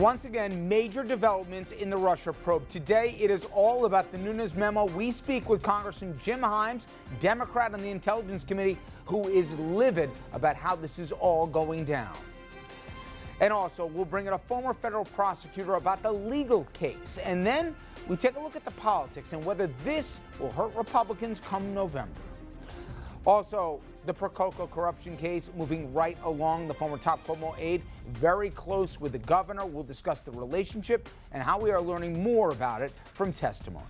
Once again, major developments in the Russia probe. Today, it is all about the Nunes memo. We speak with Congressman Jim Himes, Democrat on the Intelligence Committee, who is livid about how this is all going down. And also, we'll bring in a former federal prosecutor about the legal case. And then we take a look at the politics and whether this will hurt Republicans come November. Also, the Prococo corruption case moving right along. The former top Cuomo aide very close with the governor. We'll discuss the relationship and how we are learning more about it from testimony.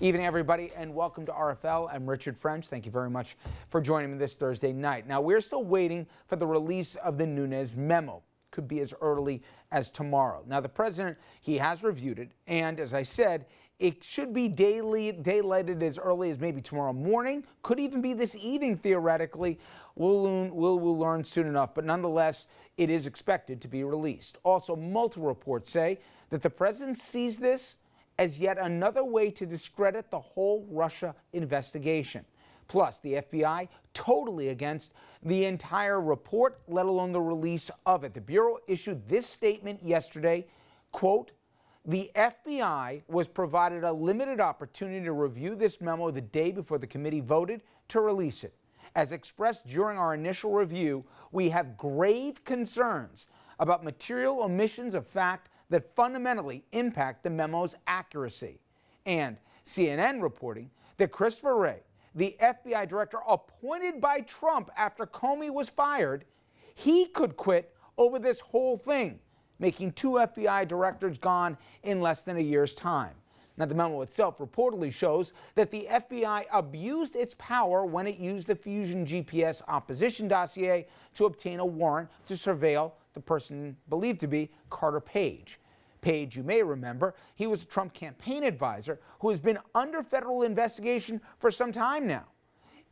Evening, everybody, and welcome to RFL. I'm Richard French. Thank you very much for joining me this Thursday night. Now, we're still waiting for the release of the Nunes memo. Could be as early as tomorrow. Now, the president, he has reviewed it, and as I said, it should be daylighted as early as maybe tomorrow morning. Could even be this evening, theoretically. We'll learn soon enough, but nonetheless, it is expected to be released. Also, multiple reports say that the president sees this as yet another way to discredit the whole Russia investigation. Plus, the FBI totally against the entire report, let alone the release of it. The Bureau issued this statement yesterday, quote, "The FBI was provided a limited opportunity to review this memo the day before the committee voted to release it. As expressed during our initial review, we have grave concerns about material omissions of fact that fundamentally impact the memo's accuracy." And CNN reporting that Christopher Wray, the FBI director appointed by Trump after Comey was fired, he could quit over this whole thing, making two FBI directors gone in less than a year's time. Now, the memo itself reportedly shows that the FBI abused its power when it used the Fusion GPS opposition dossier to obtain a warrant to surveil the person believed to be Carter Page. Page, you may remember, he was a Trump campaign advisor who has been under federal investigation for some time now.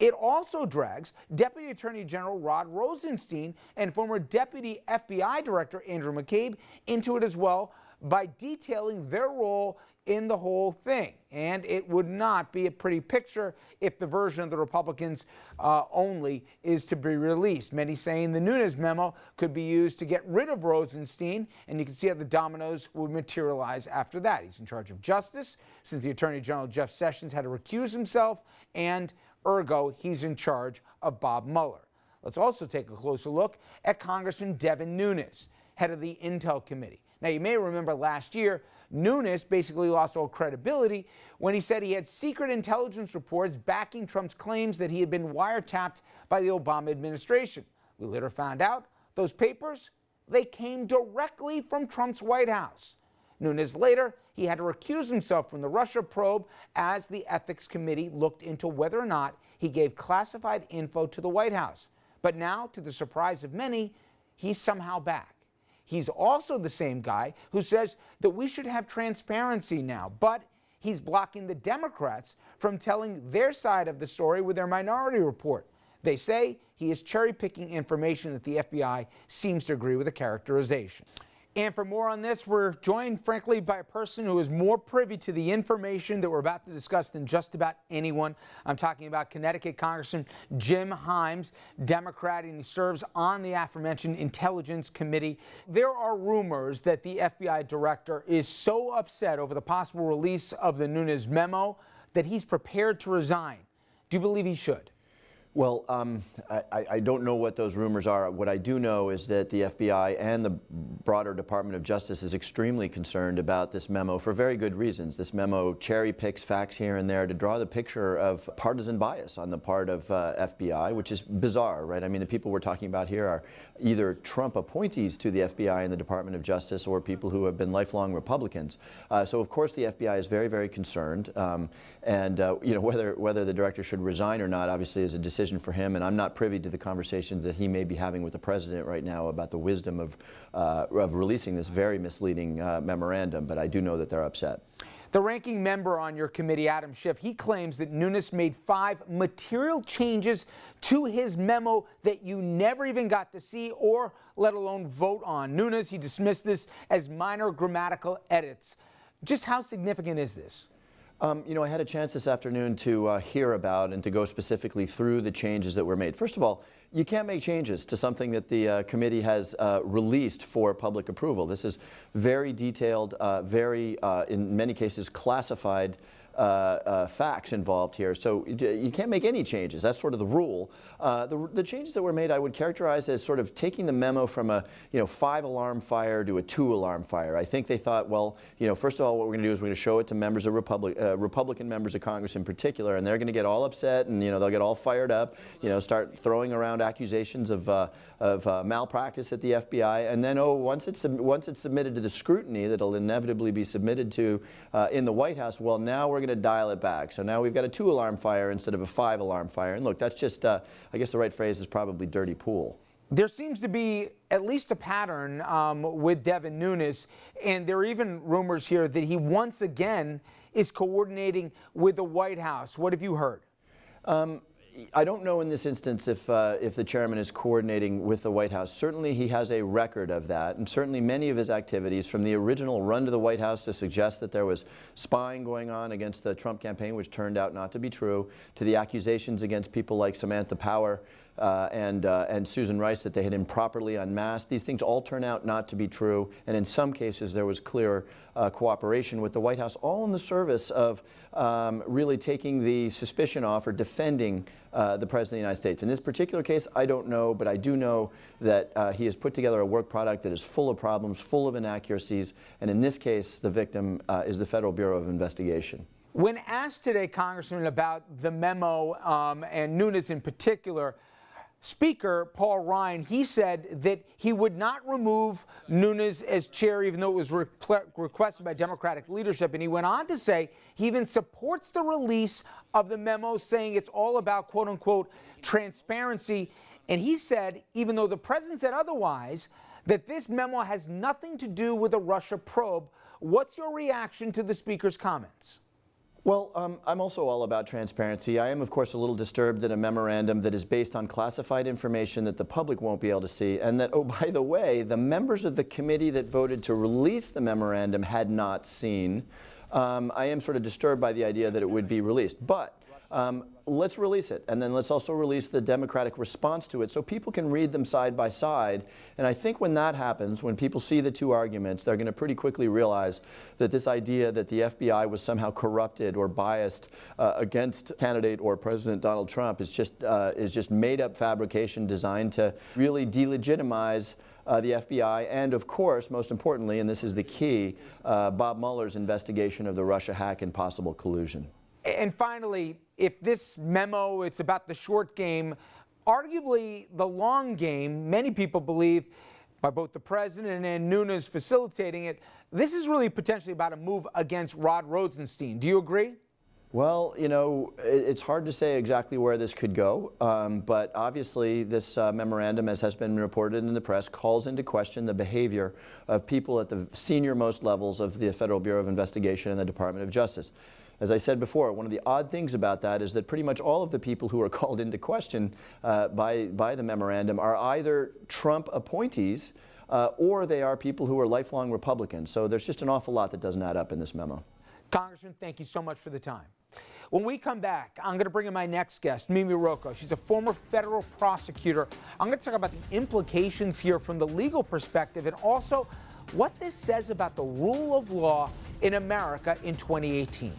It also drags Deputy Attorney General Rod Rosenstein and former Deputy FBI Director Andrew McCabe into it as well by detailing their role in the whole thing. And it would not be a pretty picture if the version of the Republicans only is to be released. Many saying the Nunes memo could be used to get rid of Rosenstein, and you can see how the dominoes would materialize after that. He's in charge of justice since the Attorney General Jeff Sessions had to recuse himself, and ergo, he's in charge of Bob Mueller. Let's also take a closer look at Congressman Devin Nunes, head of the Intel Committee. Now, you may remember last year, Nunes basically lost all credibility when he said he had secret intelligence reports backing Trump's claims that he had been wiretapped by the Obama administration. We later found out those papers, they came directly from Trump's White House. Nunes later, he had to recuse himself from the Russia probe as the Ethics Committee looked into whether or not he gave classified info to the White House. But now, to the surprise of many, he's somehow back. He's also the same guy who says that we should have transparency now, but he's blocking the Democrats from telling their side of the story with their minority report. They say he is cherry-picking information that the FBI seems to agree with the characterization. And for more on this, we're joined, frankly, by a person who is more privy to the information that we're about to discuss than just about anyone. I'm talking about Connecticut Congressman Jim Himes, Democrat, and he serves on the aforementioned Intelligence Committee. There are rumors that the FBI director is so upset over the possible release of the Nunes memo that he's prepared to resign. Do you believe he should? Well, I don't know what those rumors are. What I do know is that the FBI and the broader Department of Justice is extremely concerned about this memo for very good reasons. This memo cherry picks facts here and there to draw the picture of partisan bias on the part of FBI, which is bizarre, right? I mean, the people we're talking about here are either Trump appointees to the FBI and the Department of Justice or people who have been lifelong Republicans. So, of course, the FBI is very, very concerned. You know, whether the director should resign or not, obviously, is a decision for him, and I'm not privy to the conversations that he may be having with the president right now about the wisdom of releasing this very misleading memorandum, but I do know that they're upset. The ranking member on your committee, Adam Schiff, he claims that Nunes made 5 material changes to his memo that you never even got to see or let alone vote on. Nunes, he dismissed this as minor grammatical edits. Just how significant is this? I had a chance this afternoon to hear about and to go specifically through the changes that were made. First of all, you can't make changes to something that the committee has released for public approval. This is very detailed, very, in many cases, classified facts involved here. So you can't make any changes. That's sort of the rule. The changes that were made I would characterize as sort of taking the memo from a 5-alarm fire to a 2-alarm fire. I think they thought, well, first of all, what we're going to do is we're going to show it to members of Republican members of Congress in particular, and they're going to get all upset and they'll get all fired up, start throwing around accusations of malpractice at the FBI, and then once it's submitted to the scrutiny that'll inevitably be submitted to in the White House, well, now we're going to dial it back. So now we've got a 2-alarm fire instead of a 5-alarm fire. And look, that's just, I guess the right phrase is probably dirty pool. There seems to be at least a pattern with Devin Nunes, and there are even rumors here that he once again is coordinating with the White House. What have you heard? I don't know in this instance if the chairman is coordinating with the White House. Certainly he has a record of that, and certainly many of his activities, from the original run to the White House to suggest that there was spying going on against the Trump campaign, which turned out not to be true, to the accusations against people like Samantha Power and Susan Rice that they had improperly unmasked. These things all turn out not to be true, and in some cases there was clear cooperation with the White House, all in the service of really taking the suspicion off or defending the President of the United States. In this particular case, I don't know, but I do know that he has put together a work product that is full of problems, full of inaccuracies, and in this case, the victim is the Federal Bureau of Investigation. When asked today, Congressman, about the memo and Nunes in particular, Speaker Paul Ryan, he said that he would not remove Nunes as chair, even though it was requested by Democratic leadership. And he went on to say he even supports the release of the memo, saying it's all about, quote unquote, transparency. And he said, even though the president said otherwise, that this memo has nothing to do with a Russia probe. What's your reaction to the Speaker's comments? Well, I'm also all about transparency. I am, of course, a little disturbed that a memorandum that is based on classified information that the public won't be able to see, and that, oh, by the way, the members of the committee that voted to release the memorandum had not seen. I am sort of disturbed by the idea that it would be released. But let's release it, and then let's also release the Democratic response to it so people can read them side by side. And I think when that happens, when people see the two arguments, they're going to pretty quickly realize that this idea that the FBI was somehow corrupted or biased against candidate or President Donald Trump is just made-up fabrication designed to really delegitimize the FBI and, of course, most importantly, and this is the key, Bob Mueller's investigation of the Russia hack and possible collusion. And finally, if this memo, it's about the short game, arguably the long game, many people believe, by both the president and Nunes facilitating it, this is really potentially about a move against Rod Rosenstein. Do you agree? Well, it's hard to say exactly where this could go, but obviously this memorandum, as has been reported in the press, calls into question the behavior of people at the senior-most levels of the Federal Bureau of Investigation and the Department of Justice. As I said before, one of the odd things about that is that pretty much all of the people who are called into question by the memorandum are either Trump appointees or they are people who are lifelong Republicans. So there's just an awful lot that doesn't add up in this memo. Congressman, thank you so much for the time. When we come back, I'm going to bring in my next guest, Mimi Rocco. She's a former federal prosecutor. I'm going to talk about the implications here from the legal perspective and also what this says about the rule of law in America in 2018.